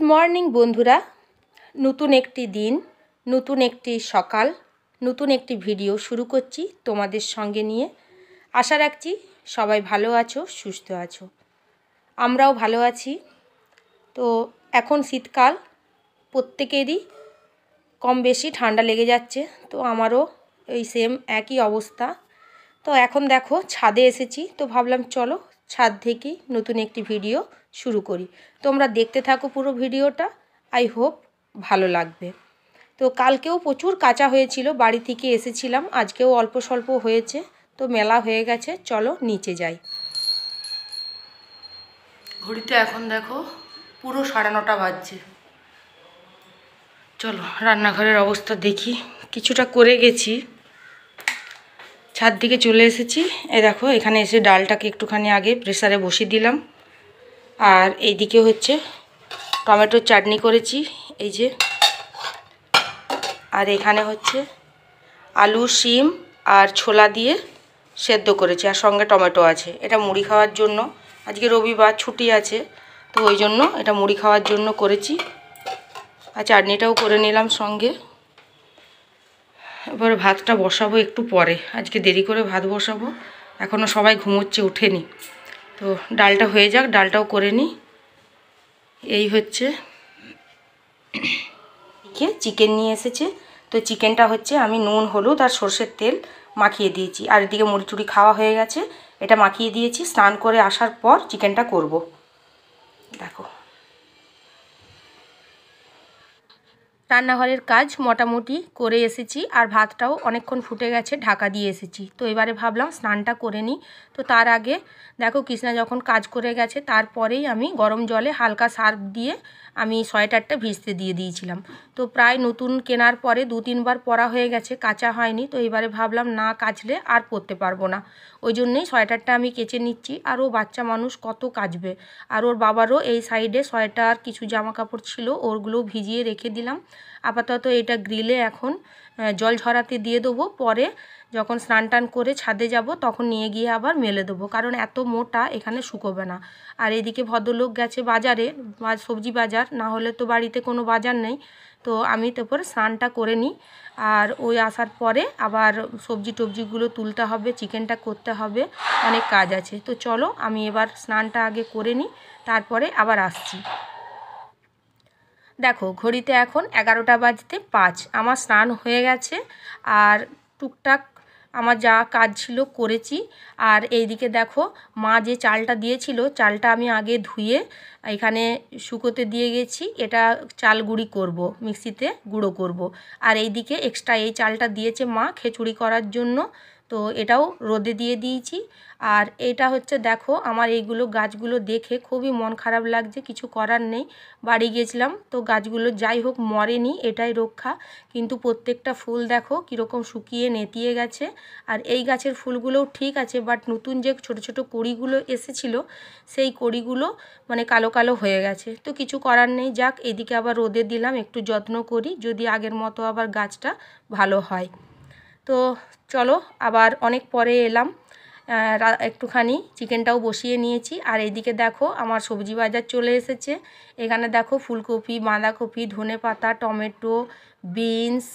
Morning বন্ধুরা, নতুন একটি দিন, নতুন একটি সকাল, নতুন একটি ভিডিও শুরু করছি তোমাদের সঙ্গে নিয়ে। আশা রাখছি সবাই ভালো আছো, সুস্থ আছো। আমরাও ভালো আছি। তো এখন শীতকাল, প্রত্যেকেরই কম বেশি ঠান্ডা লেগে যাচ্ছে। তো আমারও এই সেম একই অবস্থা। তো এখন দেখো ছাদে এসেছি, তো ভাবলাম চলো ছাদ থেকেই নতুন একটি ভিডিও শুরু করি। তোমরা দেখতে থাকো পুরো ভিডিওটা, আই হোপ ভালো লাগবে। তো কালকেও প্রচুর কাঁচা হয়েছিল, বাড়ি থেকে এসেছিলাম, আজকেও অল্প স্বল্প হয়েছে। তো মেলা হয়ে গেছে, চলো নিচে যাই। ঘড়িতে এখন দেখো পুরো 9:30 বাজছে। চলো রান্নাঘরের অবস্থা দেখি। কিছুটা করে গেছি, ছাদ দিকে চলে এসেছি। এই দেখো এখানে এসে ডালটাকে একটুখানি আগে প্রেসারে বসিয়ে দিলাম। আর এইদিকে হচ্ছে টমেটোর চাটনি করেছি, এই যে। আর এখানে হচ্ছে আলু, শিম আর ছোলা দিয়ে সেদ্ধ করেছি, আর সঙ্গে টমেটো আছে। এটা মুড়ি খাওয়ার জন্য, আজকে রবিবার ছুটি আছে, তো ওই জন্য এটা মুড়ি খাওয়ার জন্য করেছি। আর চাটনিটাও করে নিলাম সঙ্গে। এবার ভাতটা বসাবো একটু পরে, আজকে দেরি করে ভাত বসাবো, এখনও সবাই ঘুমোচ্ছে, উঠেনি। তো ডালটা হয়ে যাক, ডালটাও করে নিই। এই হচ্ছে চিকেন নিয়ে এসেছে, তো চিকেনটা হচ্ছে আমি নুন, হলুদ আর সর্ষের তেল মাখিয়ে দিয়েছি। আর এদিকে মুড়ি টুড়ি খাওয়া হয়ে গেছে, এটা মাখিয়ে দিয়েছি। স্নান করে আসার পর চিকেনটা করব। দেখো রান্নাঘরের কাজ মোটামুটি করে এসেছি, আর ভাতটাও অনেকক্ষণ ফুটে গেছে, ঢাকা দিয়ে এসেছি। তো এবারে ভাবলাম স্নানটা করে নিই। তো তার আগে দেখো কৃষ্ণা যখন কাজ করে গেছে, তারপরেই আমি গরম জলে হালকা সার্ফ দিয়ে আমি সোয়েটারটা ভিজতে দিয়ে দিয়েছিলাম। তো প্রায় নতুন কেনার পরে 2-3 বার পরা হয়ে গেছে, কাচা হয়নি। তো এবারে ভাবলাম না কাচলে আর পরতে পারবো না, ওই জন্যেই সোয়েটারটা আমি কেচে নিচ্ছি। আর ও বাচ্চা মানুষ কত কাচবে। আর ওর বাবারও এই সাইডে সোয়েটার কিছু জামা কাপড় ছিল, ওরগুলো ভিজিয়ে রেখে দিলাম। আপাতত এটা গ্রিলে এখন জল ঝরাতে দিয়ে দেবো, পরে যখন স্নান টান করে ছাদে যাব তখন নিয়ে গিয়ে আবার মেলে দেবো, কারণ এত মোটা এখানে শুকোবে না। আর এদিকে ভদ্রলোক গেছে বাজারে, সবজি বাজার, না হলে তো বাড়িতে কোনো বাজার নেই। তো আমি তারপর স্নানটা করে নিই, আর ওই আসার পরে আবার সবজি টবজিগুলো তুলতে হবে, চিকেনটা করতে হবে, অনেক কাজ আছে। তো চলো আমি এবার স্নানটা আগে করে নিই, তারপরে আবার আসছি। দেখো ঘড়িতে এখন 11:05 আমার স্নান হয়ে গেছে, আর টুকটাক আমার যা কাজ ছিল করেছি। আর এইদিকে দেখো মা যে চালটা দিয়েছিল, চালটা আমি আগে ধুয়ে এখানে শুকোতে দিয়ে গেছি। এটা চাল গুঁড়ি করব, মিক্সিতে গুঁড়ো করব। আর এইদিকে এক্সট্রা এই চালটা দিয়েছে মা খিচুড়ি করার জন্য, তো এটাও রোদে দিয়ে দিয়েছি। আর এটা হচ্ছে দেখো আমার এইগুলো গাছগুলো দেখে খুবই মন খারাপ লাগছে, কিছু করার নেই। বাড়ি গেছিলাম, তো গাছগুলো যাই হোক মরেনি, এটাই রক্ষা। কিন্তু প্রত্যেকটা ফুল দেখো কীরকম শুকিয়ে নেতিয়ে গেছে। আর এই গাছের ফুলগুলোও ঠিক আছে, বাট নতুন যে ছোট ছোট কড়িগুলো এসেছিলো, সেই কড়িগুলো মানে কালো কালো হয়ে গেছে। তো কিছু করার নেই, যাক। এদিকে আবার রোদে দিলাম, একটু যত্ন করি, যদি আগের মতো আবার গাছটা ভালো হয়। তো চলো আবার অনেক পরে এলাম, একটুখানি চিকেনটাও বসিয়ে নিয়েছি। আর এইদিকে দেখো আমার সবজি বাজার চলে এসেছে। এখানে দেখো ফুলকপি, বাঁধাকপি, ধনেপাতা, টমেটো, বিনস,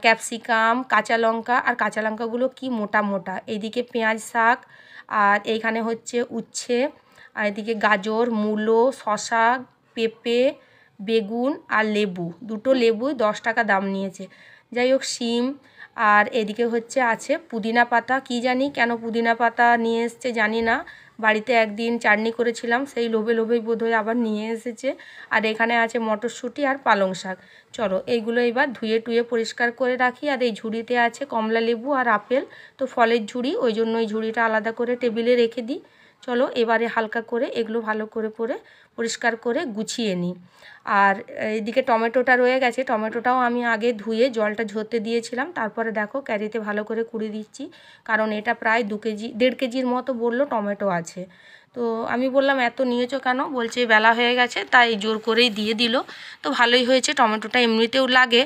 ক্যাপসিকাম, কাঁচা লঙ্কা। আর কাঁচা লঙ্কাগুলো কি মোটা মোটা। এইদিকে পেঁয়াজ শাক, আর এইখানে হচ্ছে উচ্ছে, আর এদিকে গাজর, মূলো, শসা, পেঁপে, বেগুন আর লেবু। দুটো লেবুই 10 টাকা দাম নিয়েছে। যাই হোক শিম, আর এদিকে হচ্ছে আছে পুদিনা পাতা। কি জানি কেন পুদিনা পাতা নিয়ে এসছে জানি না, বাড়িতে একদিন চাটনি করেছিলাম, সেই লোভে লোভেই বোধহয় আবার নিয়ে এসেছে। আর এখানে আছে মটরশুঁটি আর পালং শাক। চলো এইগুলো এবার ধুয়ে টুয়ে পরিষ্কার করে রাখি। আর এই ঝুড়িতে আছে কমলা লেবু আর আপেল, তো ফলের ঝুড়ি, ওই জন্য এই ঝুড়িটা আলাদা করে টেবিলে রেখে দিই। চলো এবারে হালকা করে এগুলো ভালো করে পরিষ্কার করে গুছিয়ে নিই। আর এইদিকে টমেটোটা রয়ে গেছে, টমেটোটাও আমি আগে ধুয়ে জলটা ঝরতে দিয়েছিলাম, তারপরে দেখো ক্যারিতে ভালো করে কুড়িয়ে দিচ্ছি, কারণ এটা প্রায় 1.5 কেজির মতো বললো টমেটো আছে। তো আমি বললাম এত নিয়েছো কেন, বলছে বেলা হয়ে গেছে তাই জোর করেই দিয়ে দিল। তো ভালোই হয়েছে, টমেটোটা এমনিতেও লাগে।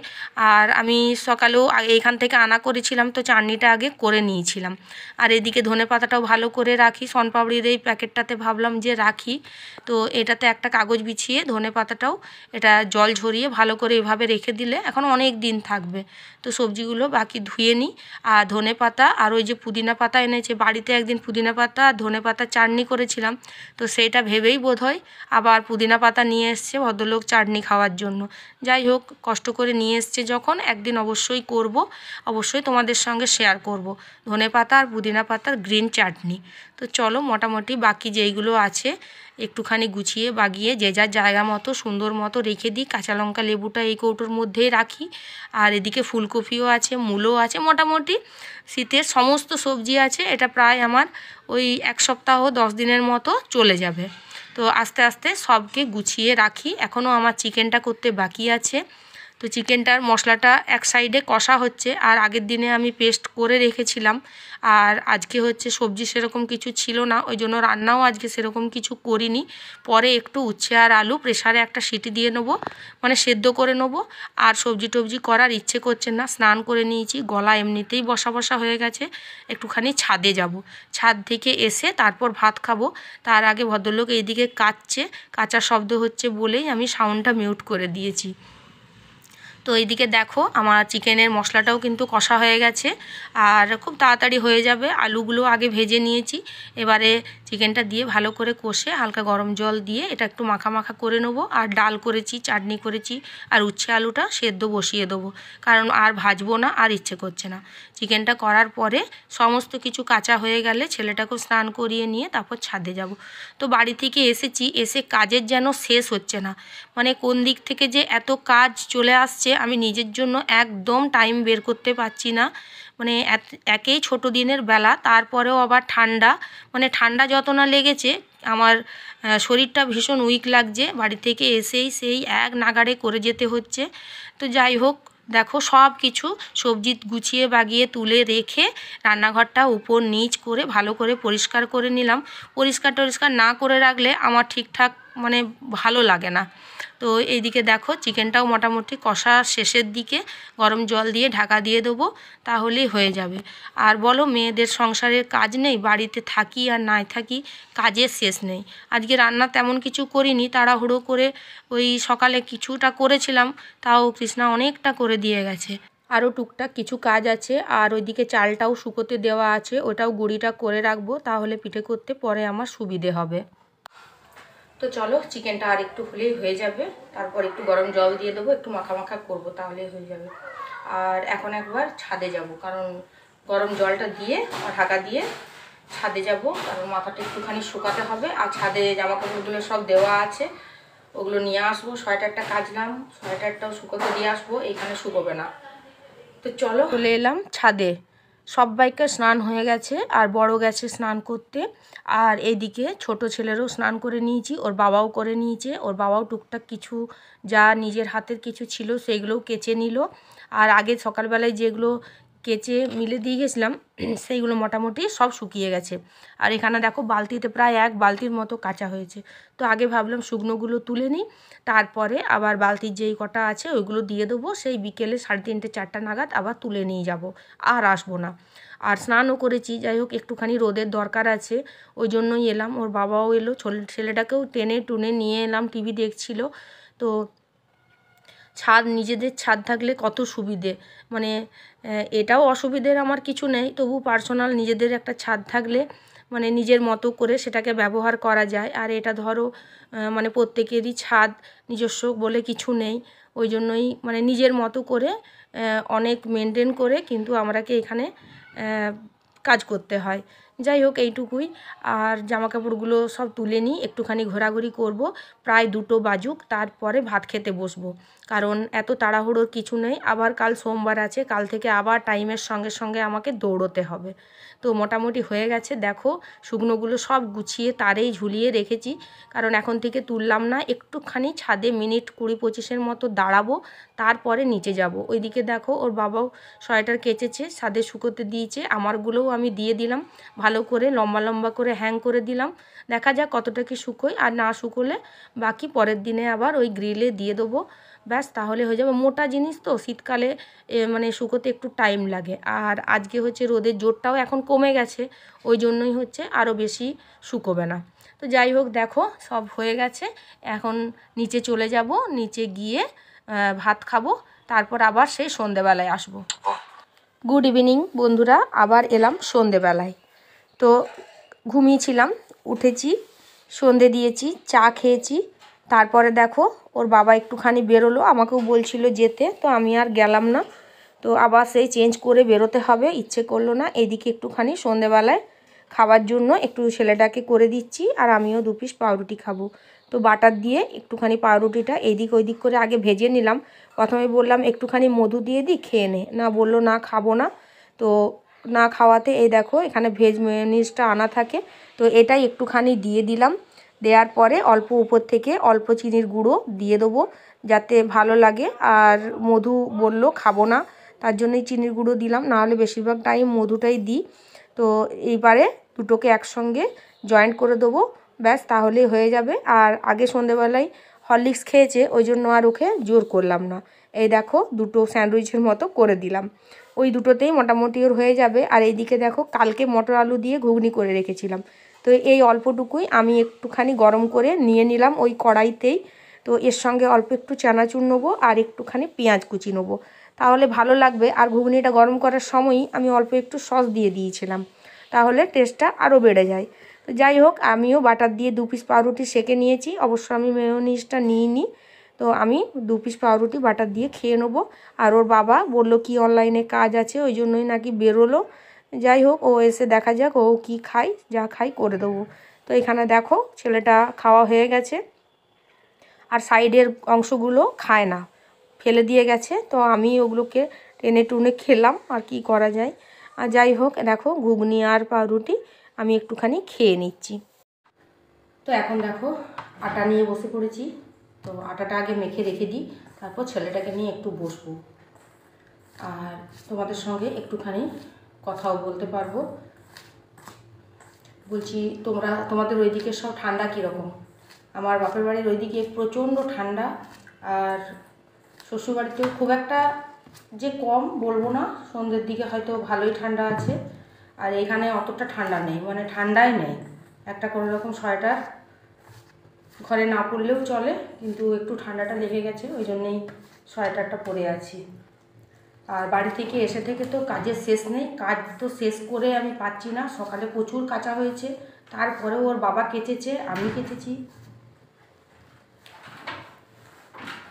আর আমি সকালেও এইখান থেকে আনা করেছিলাম, তো চাটনিটা আগে করে নিয়েছিলাম। আর এদিকে ধনেপাতাটাও ভালো করে রাখি, শনপাপড়ির এই প্যাকেটটাতে ভাবলাম যে রাখি। তো এটাতে একটা কাগজ বিছিয়ে ধনেপাতাটাও এটা জল ঝরিয়ে ভালো করে এভাবে রেখে দিলে এখন অনেক দিন থাকবে। তো সবজিগুলো বাকি ধুয়ে নিই। আর ধনেপাতা আর ওই যে পুদিনা পাতা এনেছে, বাড়িতে একদিন পুদিনা পাতা আর ধনেপাতা চাটনি করেছিলাম, তো সেইটা ভেবেই বোধহয় আবার পুদিনা পাতা নিয়ে এসছে ভদ্রলোক চাটনি খাওয়ার জন্য। যাই হোক, কষ্ট করে নিয়ে এসছে যখন, একদিন অবশ্যই করব, অবশ্যই তোমাদের সঙ্গে শেয়ার করব ধনেপাতা আর পুদিনা পাতার গ্রিন চাটনি। তো চলো, মোটামুটি বাকি যেইগুলো আছে একটুখানি গুছিয়ে বাগিয়ে যে যার জায়গা মতো সুন্দর মতো রেখে দিই। কাঁচা লঙ্কা লেবুটা এই কৌটোর মধ্যেই রাখি। আর এদিকে ফুলকপিও আছে, মূলো আছে, মোটামুটি শীতের সমস্ত সবজি আছে। এটা প্রায় আমার ওই 1 সপ্তাহ 10 দিনের মতো চলে যাবে। তো আস্তে আস্তে সবকে গুছিয়ে রাখি। এখনও আমার চিকেনটা করতে বাকি আছে। তো চিকেনটার মশলাটা এক সাইডে কষা হচ্ছে, আর আগের দিনে আমি পেস্ট করে রেখেছিলাম। আর আজকে হচ্ছে সবজি সেরকম কিছু ছিল না, ওই জন্য রান্নাও আজকে সেরকম কিছু করিনি। পরে একটু উচ্ছে আর আলু প্রেসারে একটা সিটি দিয়ে নেবো, মানে সেদ্ধ করে নেবো। আর সবজি টবজি করার ইচ্ছে করছে না, স্নান করে নিয়েছি, গলা এমনিতেই বসা বসা হয়ে গেছে। একটুখানি ছাদে যাব, ছাদ থেকে এসে তারপর ভাত খাবো। তার আগে ভদ্রলোক এইদিকে কাচ্ছে, কাঁচা শব্দ হচ্ছে বলেই আমি সাউন্ডটা মিউট করে দিয়েছি। তো এইদিকে দেখো আমার চিকেনের মশলাটাও কিন্তু কষা হয়ে গেছে, আর খুব তাড়াতাড়ি হয়ে যাবে। আলুগুলো আগে ভেজে নিয়েছি, এবারে চিকেনটা দিয়ে ভালো করে কষে হালকা গরম জল দিয়ে এটা একটু মাখা মাখা করে নেবো। আর ডাল করেছি, চাটনি করেছি, আর উচ্ছে আলুটা সেদ্ধ বসিয়ে দেবো, কারণ আর ভাজবো না, আর ইচ্ছে করছে না। চিকেনটা করার পরে সমস্ত কিছু কাঁচা হয়ে গেলে ছেলেটাকেও স্নান করিয়ে নিয়ে তারপর ছাদে যাব। তো বাড়ি থেকে এসেছি, এসে কাজের যেন শেষ হচ্ছে না, মানে কোন দিক থেকে যে এত কাজ চলে আসছে আমি নিজের জন্য একদম টাইম বের করতে পারছি না। মানে একেই ছোটো দিনের বেলা, তারপরেও আবার ঠান্ডা, মানে ঠান্ডা যত না লেগেছে আমার শরীরটা ভীষণ উইক লাগছে। বাড়ি থেকে এসেই সেই এক নাগাড়ে করে যেতে হচ্ছে। তো যাই হোক, দেখো সব কিছু সবজি গুছিয়ে বাগিয়ে তুলে রেখে রান্নাঘরটা উপর নিচ করে ভালো করে পরিষ্কার করে নিলাম। পরিষ্কার টরিষ্কার না করে রাখলে আমার ঠিকঠাক মানে ভালো লাগে না। তো এইদিকে দেখো চিকেনটাও মোটামুটি কষা শেষের দিকে, গরম জল দিয়ে ঢাকা দিয়ে দেবো, তাহলেই হয়ে যাবে। আর বলো, মেয়েদের সংসারের কাজ নেই, বাড়িতে থাকি আর নাই থাকি, কাজের শেষ নেই। আজকে রান্না তেমন কিছু করিনি, তাড়াহুড়ো করে ওই সকালে কিছুটা করেছিলাম, তাও কৃষ্ণা অনেকটা করে দিয়ে গেছে। আরও টুকটাক কিছু কাজ আছে, আর ওইদিকে চালটাও শুকোতে দেওয়া আছে, ওটাও গুঁড়িটা করে রাখবো, তাহলে পিঠে করতে পরে আমার সুবিধে হবে। তো চলো, চিকেনটা আর একটু হলেই হয়ে যাবে, তারপর একটু গরম জল দিয়ে দেবো, একটু মাখা মাখা করবো, তাহলেই হয়ে যাবে। আর এখন একবার ছাদে যাব, কারণ গরম জলটা দিয়ে আর ঢাকা দিয়ে ছাদে যাব, কারণ মাথাটা একটুখানি শুকাতে হবে। আর ছাদে জামাকাপড়গুলো সব দেওয়া আছে, ওগুলো নিয়ে আসবো। সোয়েটারটা কাচলাম, সোয়েটারটাও শুকোতে দিয়ে আসবো, এইখানে শুকোবে না। তো চলো, চলে এলাম ছাদে। সবাইকে স্নান হয়ে গেছে, আর বড় গেছে স্নান করতে। আর এইদিকে ছোট ছেলেরও স্নান করে নিয়েছি, ওর বাবাও করে নিয়েছে। ওর বাবাও টুকটাক কিছু যা নিজের হাতের কিছু ছিল সেইগুলোও কেচে নিল। আর আগে সকালবেলায় যেগুলো কেচে মিলে দিয়ে গেছিলাম সেইগুলো মোটামুটি সব শুকিয়ে গেছে। আর এখানে দেখো বালতিতে প্রায় 1 বালতির মতো কাঁচা হয়েছে। তো আগে ভাবলাম শুকনোগুলো তুলে নিই, তারপরে আবার বালতির যেই কটা আছে ওইগুলো দিয়ে দেবো, সেই বিকেলে 3:30 4টা নাগাদ আবার তুলে নিয়ে যাব, আর আসবো না। আর স্নানও করেছি, যাই হোক একটুখানি রোদের দরকার আছে, ওই জন্যই এলাম। ওর বাবাও এলো, ছেলেটাকেও টেনে টুনে নিয়ে এলাম, টিভি দেখছিল। তো ছাদ, নিজেদের ছাদ থাকলে কত সুবিধে, মানে এটাও অসুবিধের আমার কিছু নেই, তবু পার্সোনাল নিজেদের একটা ছাদ থাকলে মানে নিজের মতো করে সেটাকে ব্যবহার করা যায়। আর এটা ধরো মানে প্রত্যেকেরই ছাদ নিজস্ব বলে কিছু নেই, ওই জন্যই মানে নিজের মতো করে অনেক মেনটেন করে কিন্তু আমরাকে এখানে কাজ করতে হয়। যাই হোক এইটুকুই। আর জামাকাপড়গুলো সব তুলে নিই, একটুখানি ঘোরাঘুরি করব, প্রায় 2টো বাজুক, তারপরে ভাত খেতে বসবো, কারণ এত তাড়াহুড়োর কিছু নেই। আবার কাল সোমবার আছে, কাল থেকে আবার টাইমের সঙ্গে সঙ্গে আমাকে দৌড়োতে হবে। তো মোটামুটি হয়ে গেছে, দেখো শুকনোগুলো সব গুছিয়ে তারেই ঝুলিয়ে রেখেছি, কারণ এখন থেকে তুললাম না, একটুখানি ছাদে মিনিট 20-25-এর মতো দাঁড়াবো, তারপরে নিচে যাব। ওইদিকে দেখো ওর বাবাও সোয়েটার কেচেছে, ছাদে শুকোতে দিয়েছে, আমারগুলোও আমি দিয়ে দিলাম। ভালো করে লম্বা লম্বা করে হ্যাং করে দিলাম। দেখা যাক কতটা কি শুকোয়, আর না শুকোলে বাকি পরের দিনে আবার ওই গ্রিলে দিয়ে দেবো। ব্যাস তাহলে হয়ে যাবে। মোটা জিনিস তো শীতকালে মানে শুকোতে একটু টাইম লাগে। আর আজকে হচ্ছে রোদের জোরটাও এখন কমে গেছে, ওই জন্যই হচ্ছে আরও বেশি শুকোবে না। তো যাই হোক দেখো সব হয়ে গেছে। এখন নিচে চলে যাব, নিচে গিয়ে ভাত খাবো, তারপর আবার সেই সন্ধেবেলায় আসবো। গুড ইভিনিং বন্ধুরা, আবার এলাম সন্ধেবেলায়। তো ঘুমিয়েছিলাম, উঠেছি, সন্ধে দিয়েছি, চা খেয়েছি। তারপরে দেখো ওর বাবা একটুখানি বেরোলো, আমাকেও বলছিল যেতে, তো আমি আর গেলাম না। তো আবার সেই চেঞ্জ করে বেরোতে হবে, ইচ্ছে করলো না। এদিকে একটুখানি সন্ধেবেলায় খাবার জন্য একটু ছেলেটাকে করে দিচ্ছি, আর আমিও 2 পিস পাউরুটি খাবো। তো বাটার দিয়ে একটুখানি পাউরুটিটা এইদিক ওইদিক করে আগে ভেজে নিলাম। প্রথমে বললাম একটুখানি মধু দিয়ে দিই, খেয়ে নে, না বললো না খাবো না। তো না খাওয়াতে এই দেখো এখানে ভেজ মেয়োনিজটা আনা থাকে, তো এটাই একটুখানি দিয়ে দিলাম। দেওয়ার পরে অল্প উপর থেকে অল্প চিনির গুঁড়ো দিয়ে দেবো যাতে ভালো লাগে। আর মধু বললো খাবো না, তার জন্যই চিনির গুঁড়ো দিলাম, নাহলে বেশিরভাগ টাইম মধুটাই দিই। তো এইবারে দুটোকে একসঙ্গে জয়েন্ট করে দেবো, ব্যাস তাহলেই হয়ে যাবে। আর আগে সন্ধেবেলায় হরলিক্স খেয়েছে, ওই জন্য আর ওকে জোর করলাম না। এই দেখো দুটো স্যান্ডউইচের মতো করে দিলাম, ওই দুটোতেই মোটামুটি ওর হয়ে যাবে। আর এইদিকে দেখো কালকে মটর আলু দিয়ে ঘুগনি করে রেখেছিলাম, তো এই অল্পটুকুই আমি একটুখানি গরম করে নিয়ে নিলাম ওই কড়াইতেই। তো এর সঙ্গে অল্প একটু চানাচুর নেবো আর একটুখানি পেঁয়াজ কুচি নেবো, তাহলে ভালো লাগবে। আর ঘুগনিটা গরম করার সময়ই আমি অল্প একটু সস দিয়ে দিয়েছিলাম, তাহলে টেস্টটা আরও বেড়ে যায়। তো যাই হোক আমিও বাটার দিয়ে 2 পিস পাউরুটি সেঁকে নিয়েছি, অবশ্য আমি মেয়োনিজটা নিইনি। তো আমি 2 পিস পাউরুটি বাটার দিয়ে খেয়ে নেবো। আর ওর বাবা বললো কি অনলাইনে কাজ আছে, ওই জন্যই নাকি বেরোলো। যাই হোক ও এসে দেখা যাক ও কি খায়, যা খাই করে দেবো। তো এখানে দেখো ছেলেটা খাওয়া হয়ে গেছে, আর সাইডের অংশগুলো খায় না, ফেলে দিয়ে গেছে। তো আমি ওগুলোকে টেনে টুনে খেলাম, আর কি করা যায়। আর যাই হোক দেখো ঘুগনি আর পাউরুটি আমি একটুখানি খেয়ে নিচ্ছি। তো এখন দেখো আটা নিয়ে বসে পড়েছি। তো আটাটা আগে মেখে রেখে দিই, তারপর ছেলেটাকে নিয়ে একটু বসবো, আর তোমাদের সঙ্গে একটুখানি কথাও বলতে পারবো। বলছি তোমাদের ওইদিকে সব ঠান্ডা কীরকম? আমার বাপের বাড়ির ওইদিকে প্রচণ্ড ঠান্ডা, আর শ্বশুরবাড়িতেও খুব একটা যে কম বলবো না, সন্ধ্যের দিকে হয়তো ভালোই ঠান্ডা আছে। আর এখানে অতটা ঠান্ডা নেই, মানে ঠান্ডাই নেই। একটা কোনো রকম সোয়েটার ঘরে না পরলেও চলে, কিন্তু একটু ঠান্ডাটা লেগে গেছে, ওই জন্যেই সোয়েটারটা পরে আছি। আর বাড়ি থেকে এসে থেকে তো কাজের শেষ নেই, কাজ তো শেষ করে আমি পাচ্ছি না। সকালে প্রচুর কাচা হয়েছে, তারপরেও ওর বাবা কেচেছে, আমি কেচেছি।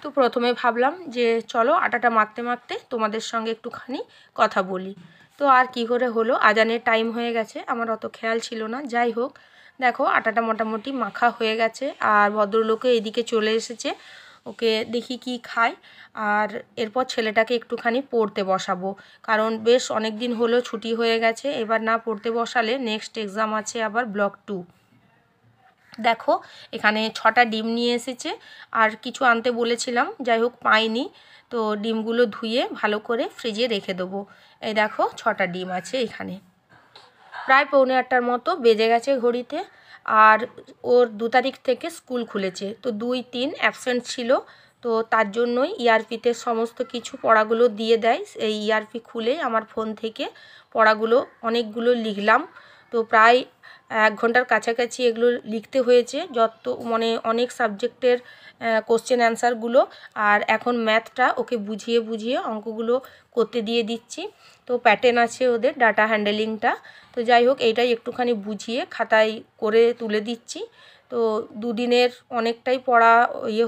তো প্রথমে ভাবলাম যে চলো আটাটা মাখতে মাখতে তোমাদের সঙ্গে একটুখানি কথা বলি। তো আর কি করে হলো, আজানের টাইম হয়ে গেছে, আমার অত খেয়াল ছিল না। যাই হোক দেখো আটাটা মোটামুটি মাখা হয়ে গেছে, আর ভদ্রলোকে এদিকে চলে এসেছে, ওকে দেখি কি খায়। আর এরপর ছেলেটাকে একটুখানি পড়তে বসাবো, কারণ বেশ অনেক দিন হলো ছুটি হয়ে গেছে, এবার না পড়তে বসালে নেক্সট এক্সাম আছে আবার ব্লক 2। দেখো এখানে 6টা ডিম নিয়ে এসেছে, আর কিছু আনতে বলেছিলাম, যাই হোক পাইনি। তো ডিমগুলো ধুয়ে ভালো করে ফ্রিজে রেখে দেবো। এই দেখো 6টা ডিম আছে এখানে। প্রায় 7:45টার মতো বেজে গেছে ঘড়িতে। আর ওর 2 তারিখ থেকে স্কুল খুলেছে, তো 2-3 অ্যাবসেন্ট ছিল, তো তার জন্যই ইআরপিতে সমস্ত কিছু পড়াগুলো দিয়ে দেয়। এই ইআরপি খুলে আমার ফোন থেকে পড়াগুলো অনেকগুলো লিখলাম, তো প্রায় 1 ঘন্টার কাছাকাছি এগুলো লিখতে হয়েছে, যত মানে অনেক সাবজেক্টের কোশ্চেন অ্যান্সারগুলো। আর এখন ম্যাথটা ওকে বুঝিয়ে বুঝিয়ে অঙ্কগুলো করতে দিয়ে দিচ্ছি। তো প্যাটার্ন আছে ওদের ডাটা হ্যান্ডেলিংটা, তো যাই হোক এইটাই একটুখানি বুঝিয়ে খাতায় করে তুলে দিচ্ছি। তো 2 দিনের অনেকটাই পড়া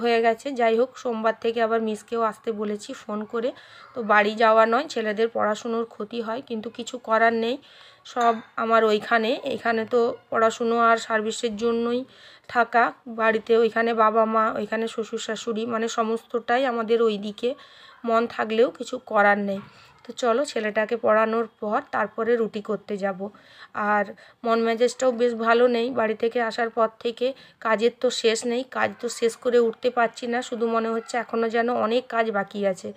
হয়ে গেছে। যাই হোক সোমবার থেকে আবার মিসকেও আসতে বলেছি ফোন করে। তো বাড়ি যাওয়া নয়, ছেলেদের পড়াশুনোর ক্ষতি হয়, কিন্তু কিছু করার নেই। সব আমার এখানে তো পড়াশুনো আর সার্ভিসের জন্যই থাকা। বাড়িতে ওইখানে বাবা মা, ওইখানে শ্বশুর শাশুড়ি, মানে সমস্তটাই আমাদের ওই দিকে। মন থাকলেও কিছু করার নেই। তো চলো ছেলেটাকে পড়ানোর পর তারপরে রুটি করতে যাব। আর মন মেজাজটাও বেশ ভালো নেই, বাড়ি থেকে আসার পর থেকে কাজের তো শেষ নেই, কাজ তো শেষ করে উঠতে পারছি না, শুধু মনে হচ্ছে এখনও যেন অনেক কাজ বাকি আছে।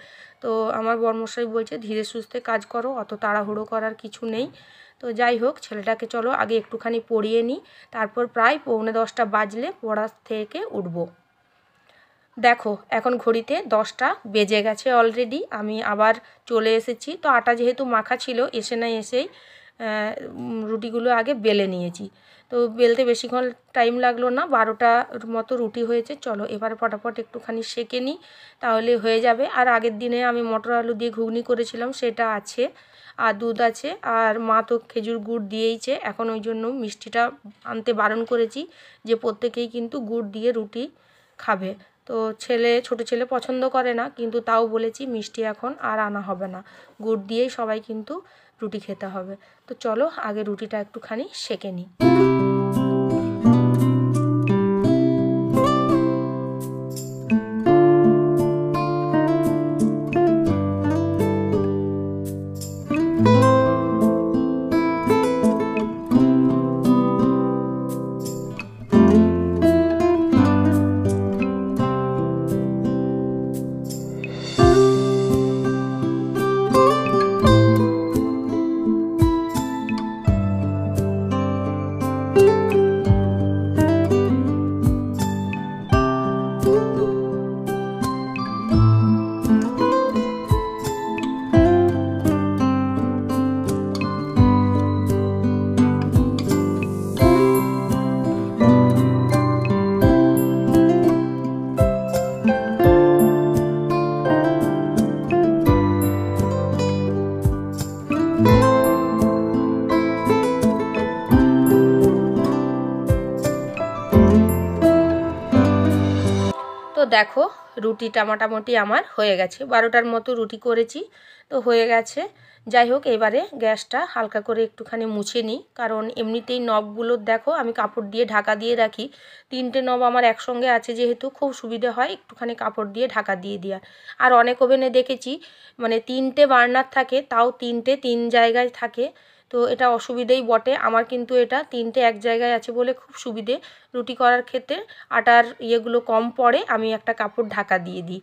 তো আমার বরমশাই বলছে ধীরে সুস্থে কাজ করো, অত তাড়াহুড়ো করার কিছু নেই। তো যাই হোক, ছেলেটাকে চলো আগে একটুখানি পড়িয়ে নিই, তারপর প্রায় 9:45 বাজলে পড়া থেকে উঠবো। দেখো এখন ঘড়িতে 10টা বেজে গেছে অলরেডি। আমি আবার চলে এসেছি। তো আটা যেহেতু মাখা ছিল, এসেই রুটিগুলো আগে বেলে নিয়েছি। তো বেলতে বেশিক্ষণ টাইম লাগলো না, 12টার মতো রুটি হয়েছে। চলো এবার ফটাফট একটুখানি সেঁকে নিই, তাহলে হয়ে যাবে। আর আগের দিনে আমি মটর আলু দিয়ে ঘুগনি করেছিলাম, সেটা আছে, আর দুধ আছে, আর মা তো খেজুর গুড় দিয়েইছে। এখন ওই জন্য মিষ্টিটা আনতে বারণ করেছি, যে প্রত্যেকেই কিন্তু গুড় দিয়ে রুটি খাবে। তো ছোটো ছেলে পছন্দ করে না, কিন্তু তাও বলেছি মিষ্টি এখন আর আনা হবে না, গুড় দিয়েই সবাই কিন্তু রুটি খেতে হবে। তো চলো আগে রুটিটা একটুখানি সেঁকে নিই। তো দেখো রুটিটা মোটামুটি আমার হয়ে গেছে, 12টার মতো রুটি করেছি, তো হয়ে গেছে। যাই হোক, এবারে গ্যাসটা হালকা করে একটুখানি মুছে নিই, কারণ এমনিতেই নবগুলো দেখো আমি কাপড় দিয়ে ঢাকা দিয়ে রাখি। 3টে নব আমার একসঙ্গে আছে, যেহেতু খুব সুবিধে হয় একটুখানি কাপড় দিয়ে ঢাকা দিয়ে দেওয়া। আর অনেক ওভেনে দেখেছি মানে 3টে বার্নার থাকে, তাও 3 জায়গায় থাকে, তো এটা অসুবিধেই বটে। আমার কিন্তু এটা 3টে এক জায়গায় আছে বলে খুব সুবিধে। রুটি করার ক্ষেত্রে আটার ইয়েগুলো কম পড়ে, আমি একটা কাপড় ঢাকা দিয়ে দিই।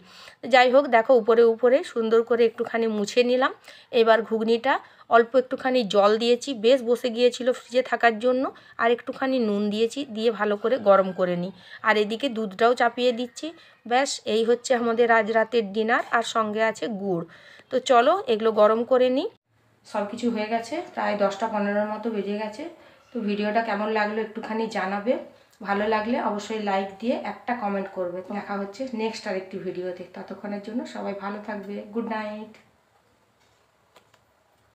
যাই হোক, দেখো উপরে সুন্দর করে একটুখানি মুছে নিলাম। এবার ঘুগনিটা অল্প একটুখানি জল দিয়েছি, বেশ বসে গিয়েছিল ফ্রিজে থাকার জন্য, আর একটুখানি নুন দিয়েছি, দিয়ে ভালো করে গরম করে নিই। আর এদিকে দুধটাও চাপিয়ে দিচ্ছি। ব্যাস এই হচ্ছে আমাদের আজ রাতের ডিনার, আর সঙ্গে আছে গুড়। তো চলো এগুলো গরম করে নিই। সব কিছু হয়ে গেছে, প্রায় 10টা 15 মতো বেজে গেছে। তো ভিডিওটা কেমন লাগলো একটুখানি জানাবে, ভালো লাগলে অবশ্যই লাইক দিয়ে একটা কমেন্ট করবে। দেখা হচ্ছে নেক্সট আরেকটি ভিডিওতে, ততক্ষণের জন্য সবাই ভালো থাকবে। Good night.